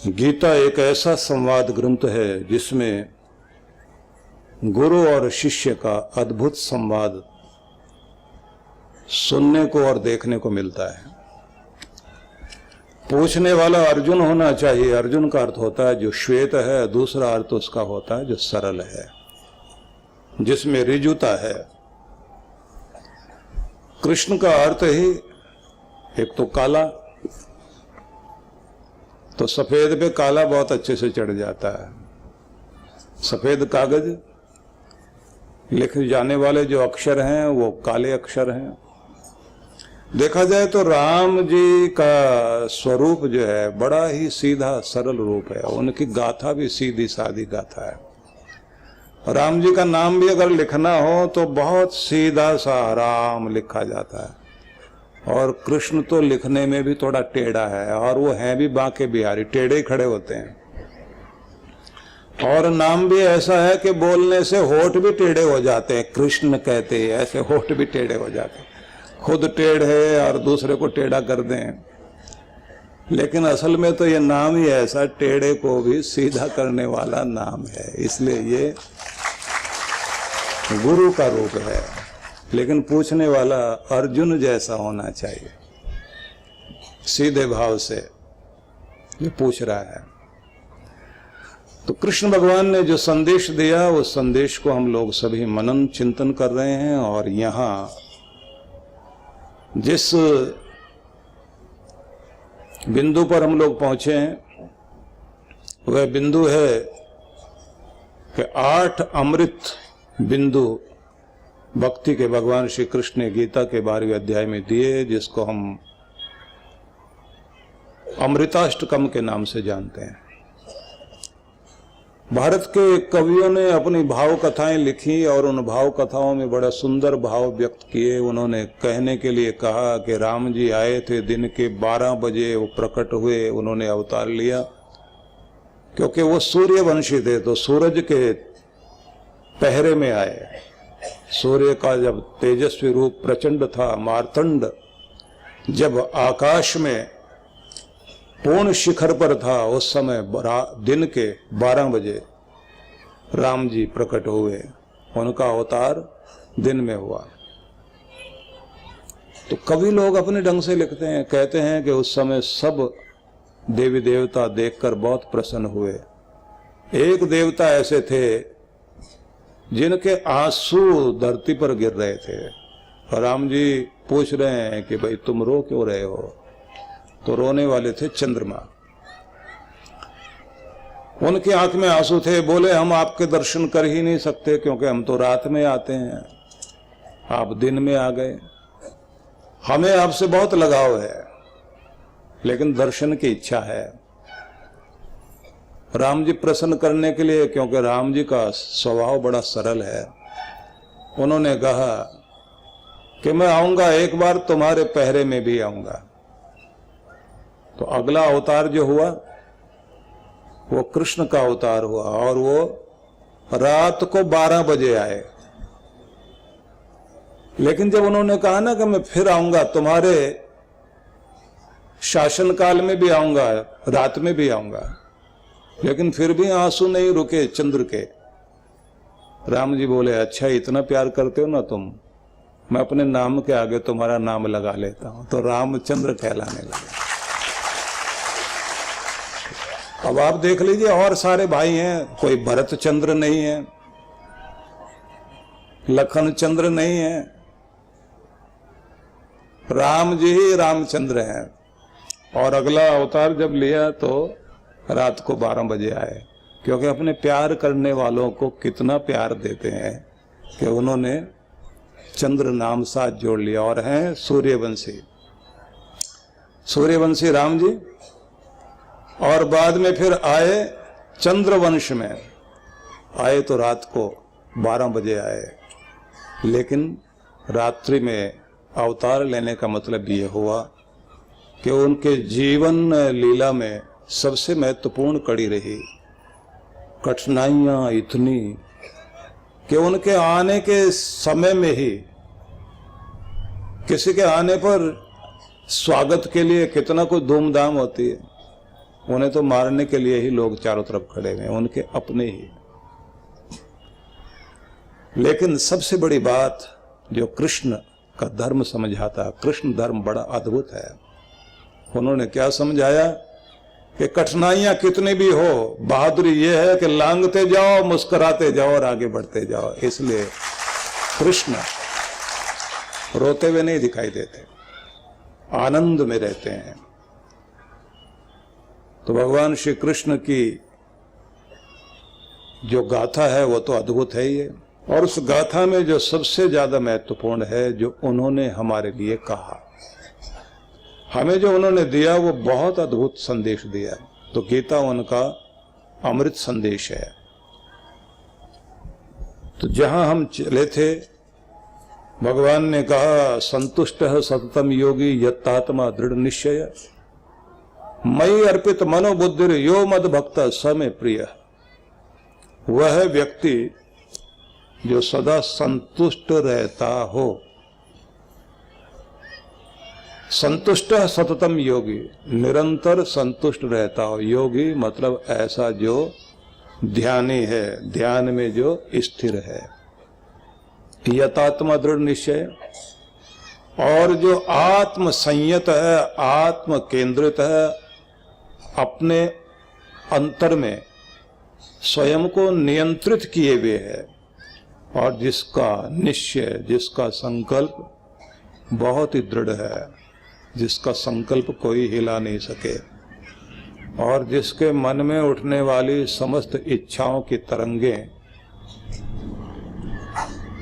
गीता एक ऐसा संवाद ग्रंथ है जिसमें गुरु और शिष्य का अद्भुत संवाद सुनने को और देखने को मिलता है। पूछने वाला अर्जुन होना चाहिए। अर्जुन का अर्थ होता है जो श्वेत है, दूसरा अर्थ उसका होता है जो सरल है, जिसमें ऋजुता है। कृष्ण का अर्थ ही एक तो काला, तो सफेद पे काला बहुत अच्छे से चढ़ जाता है। सफेद कागज, लिखे जाने वाले जो अक्षर हैं वो काले अक्षर हैं। देखा जाए तो राम जी का स्वरूप जो है बड़ा ही सीधा सरल रूप है। उनकी गाथा भी सीधी सादी गाथा है। राम जी का नाम भी अगर लिखना हो तो बहुत सीधा सा राम लिखा जाता है। और कृष्ण तो लिखने में भी थोड़ा टेढ़ा है, और वो हैं भी बांके बिहारी, टेढ़े ही खड़े होते हैं। और नाम भी ऐसा है कि बोलने से होठ भी टेढ़े हो जाते हैं। कृष्ण कहते हैं ऐसे होठ भी टेढ़े हो जाते हैं। खुद टेढ़े और दूसरे को टेढ़ा कर दें। लेकिन असल में तो ये नाम ही ऐसा टेढ़े को भी सीधा करने वाला नाम है, इसलिए ये गुरु का रूप है। लेकिन पूछने वाला अर्जुन जैसा होना चाहिए, सीधे भाव से ये पूछ रहा है। तो कृष्ण भगवान ने जो संदेश दिया उस संदेश को हम लोग सभी मनन चिंतन कर रहे हैं। और यहां जिस बिंदु पर हम लोग पहुंचे हैं वह बिंदु है कि 8 अमृत बिंदु भक्ति के भगवान श्री कृष्ण ने गीता के 12वें अध्याय में दिए, जिसको हम अमृताष्टकम के नाम से जानते हैं। भारत के कवियों ने अपनी भाव कथाएं लिखी और उन भाव कथाओं में बड़ा सुंदर भाव व्यक्त किए। उन्होंने कहने के लिए कहा कि राम जी आए थे, दिन के 12 बजे वो प्रकट हुए, उन्होंने अवतार लिया। क्योंकि वो सूर्यवंशी थे तो सूरज के पहरे में आए। सूर्य का जब तेजस्वी रूप प्रचंड था, मार्तंड जब आकाश में पूर्ण शिखर पर था, उस समय दिन के 12 बजे राम जी प्रकट हुए। उनका अवतार दिन में हुआ। तो कवि लोग अपने ढंग से लिखते हैं, कहते हैं कि उस समय सब देवी देवता देखकर बहुत प्रसन्न हुए। एक देवता ऐसे थे जिनके आंसू धरती पर गिर रहे थे। और राम जी पूछ रहे हैं कि भाई तुम रो क्यों रहे हो? तो रोने वाले थे चंद्रमा। उनकी आंख में आंसू थे। बोले हम आपके दर्शन कर ही नहीं सकते क्योंकि हम तो रात में आते हैं, आप दिन में आ गए। हमें आपसे बहुत लगाव है लेकिन दर्शन की इच्छा है। राम जी प्रसन्न करने के लिए, क्योंकि राम जी का स्वभाव बड़ा सरल है, उन्होंने कहा कि मैं आऊंगा, एक बार तुम्हारे पहरे में भी आऊंगा। तो अगला अवतार जो हुआ वो कृष्ण का अवतार हुआ और वो रात को 12 बजे आए। लेकिन जब उन्होंने कहा ना कि मैं फिर आऊंगा, तुम्हारे शासन काल में भी आऊंगा, रात में भी आऊंगा, लेकिन फिर भी आंसू नहीं रुके चंद्र के। राम जी बोले अच्छा इतना प्यार करते हो ना तुम, मैं अपने नाम के आगे तुम्हारा नाम लगा लेता हूं। तो रामचंद्र कहलाने लगे। अब आप देख लीजिए और सारे भाई हैं, कोई भरत चंद्र नहीं है, लखन चंद्र नहीं है, राम जी ही रामचंद्र हैं। और अगला अवतार जब लिया तो रात को 12 बजे आए, क्योंकि अपने प्यार करने वालों को कितना प्यार देते हैं कि उन्होंने चंद्र नाम साथ जोड़ लिया। और हैं सूर्यवंशी, सूर्यवंशी राम जी। और बाद में फिर आए चंद्रवंश में, आए तो रात को 12 बजे आए। लेकिन रात्रि में अवतार लेने का मतलब ये हुआ कि उनके जीवन लीला में सबसे महत्वपूर्ण कड़ी रही कठिनाइयां इतनी कि उनके आने के समय में ही किसी के आने पर स्वागत के लिए कितना कुछ धूमधाम होती है। उन्हें तो मारने के लिए ही लोग चारों तरफ खड़े हुए हैं, उनके अपने ही। लेकिन सबसे बड़ी बात जो कृष्ण का धर्म समझाता है, कृष्ण धर्म बड़ा अद्भुत है। उन्होंने क्या समझाया कि कठिनाइयां कितनी भी हो, बहादुरी ये है कि लांघते जाओ, मुस्कुराते जाओ और आगे बढ़ते जाओ। इसलिए कृष्ण रोते हुए नहीं दिखाई देते, आनंद में रहते हैं। तो भगवान श्री कृष्ण की जो गाथा है वो तो अद्भुत है ही है। और उस गाथा में जो सबसे ज्यादा महत्वपूर्ण है, जो उन्होंने हमारे लिए कहा, हमें जो उन्होंने दिया, वो बहुत अद्भुत संदेश दिया। तो गीता उनका अमृत संदेश है। तो जहां हम चले थे, भगवान ने कहा संतुष्ट सततम योगी यत्तात्मा दृढ़ निश्चय मयि अर्पित मनोबुद्धिर यो मद भक्त स मे प्रिय। वह व्यक्ति जो सदा संतुष्ट रहता हो, संतुष्ट सततम योगी, निरंतर संतुष्ट रहता हो। योगी मतलब ऐसा जो ध्यानी है, ध्यान में जो स्थिर है। यतात्मा दृढ़ निश्चय, और जो आत्म संयत है, आत्म केंद्रित है, अपने अंतर में स्वयं को नियंत्रित किए हुए है, और जिसका निश्चय, जिसका संकल्प बहुत ही दृढ़ है, जिसका संकल्प कोई हिला नहीं सके, और जिसके मन में उठने वाली समस्त इच्छाओं की तरंगें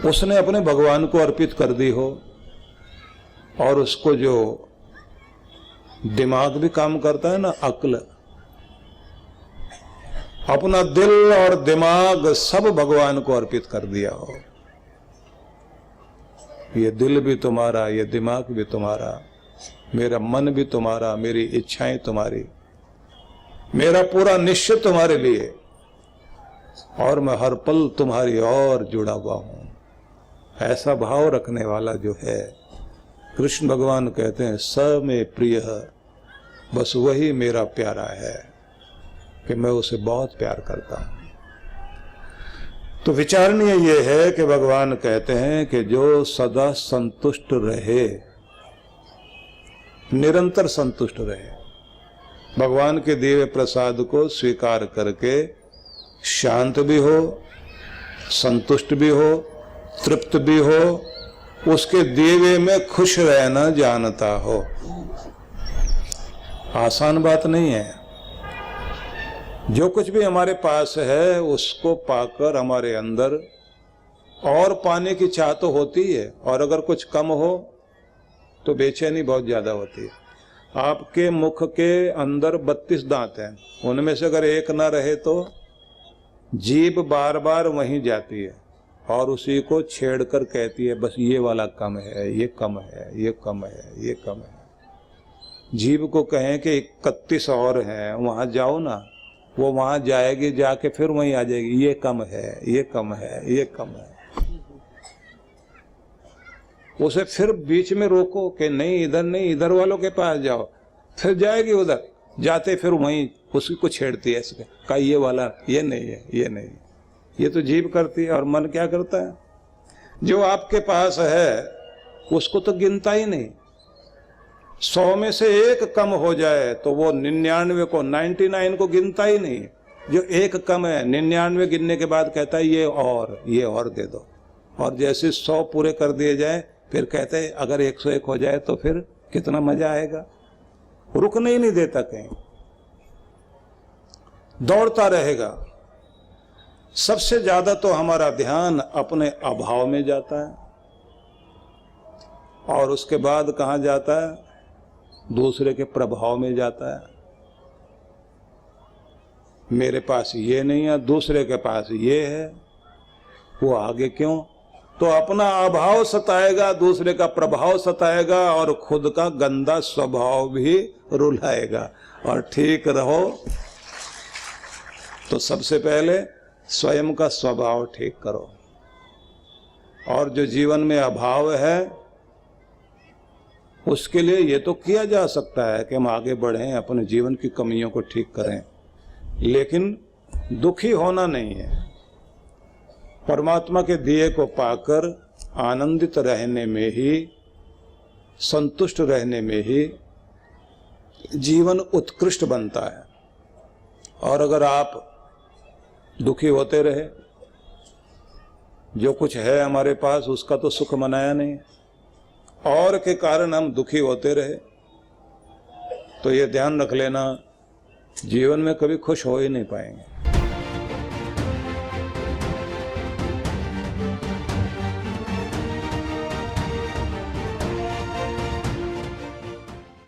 उसने अपने भगवान को अर्पित कर दी हो, और उसको जो दिमाग भी काम करता है ना, अक्ल, अपना दिल और दिमाग सब भगवान को अर्पित कर दिया हो। ये दिल भी तुम्हारा, ये दिमाग भी तुम्हारा, मेरा मन भी तुम्हारा, मेरी इच्छाएं तुम्हारी, मेरा पूरा निश्चय तुम्हारे लिए, और मैं हर पल तुम्हारी और जुड़ा हुआ हूं। ऐसा भाव रखने वाला जो है, कृष्ण भगवान कहते हैं स में प्रिय, बस वही मेरा प्यारा है, कि मैं उसे बहुत प्यार करता हूं। तो विचारणीय ये है कि भगवान कहते हैं कि जो सदा संतुष्ट रहे, निरंतर संतुष्ट रहे, भगवान के दिए प्रसाद को स्वीकार करके शांत भी हो, संतुष्ट भी हो, तृप्त भी हो, उसके दिए में खुश रहना जानता हो। आसान बात नहीं है। जो कुछ भी हमारे पास है उसको पाकर हमारे अंदर और पाने की चाह तो होती है, और अगर कुछ कम हो तो बेचैनी बहुत ज्यादा होती है। आपके मुख के अंदर 32 दांत हैं, उनमें से अगर एक ना रहे तो जीभ बार बार वहीं जाती है और उसी को छेड़कर कहती है बस ये वाला कम है, ये कम है, ये कम है, ये कम है। जीभ को कहें कि 31 और हैं, वहां जाओ ना, वो वहां जाएगी, जाके फिर वहीं आ जाएगी, ये कम है, ये कम है, ये कम है। उसे फिर बीच में रोको कि नहीं इधर नहीं, इधर वालों के पास जाओ, फिर जाएगी उधर, जाते फिर वहीं उसी को छेड़ती है, का ये वाला ये नहीं है, ये नहीं। ये तो जीभ करती है। और मन क्या करता है? जो आपके पास है उसको तो गिनता ही नहीं। 100 में से एक कम हो जाए तो वो 99 को, 99 को गिनता ही नहीं। जो एक कम है 99 गिनने के बाद कहता है ये और दे दो। और जैसे 100 पूरे कर दिए जाए फिर कहते हैं अगर 101 हो जाए तो फिर कितना मजा आएगा। रुकने ही नहीं देता, कहीं दौड़ता रहेगा। सबसे ज्यादा तो हमारा ध्यान अपने अभाव में जाता है, और उसके बाद कहां जाता है? दूसरे के प्रभाव में जाता है। मेरे पास ये नहीं है, दूसरे के पास ये है, वो आगे क्यों? तो अपना अभाव सताएगा, दूसरे का प्रभाव सताएगा, और खुद का गंदा स्वभाव भी रुलाएगा। और ठीक रहो तो सबसे पहले स्वयं का स्वभाव ठीक करो। और जो जीवन में अभाव है उसके लिए ये तो किया जा सकता है कि हम आगे बढ़ें, अपने जीवन की कमियों को ठीक करें, लेकिन दुखी होना नहीं है। परमात्मा के दिए को पाकर आनंदित रहने में ही, संतुष्ट रहने में ही जीवन उत्कृष्ट बनता है। और अगर आप दुखी होते रहे, जो कुछ है हमारे पास उसका तो सुख मनाया नहीं, और के कारण हम दुखी होते रहे, तो ये ध्यान रख लेना जीवन में कभी खुश हो ही नहीं पाएंगे।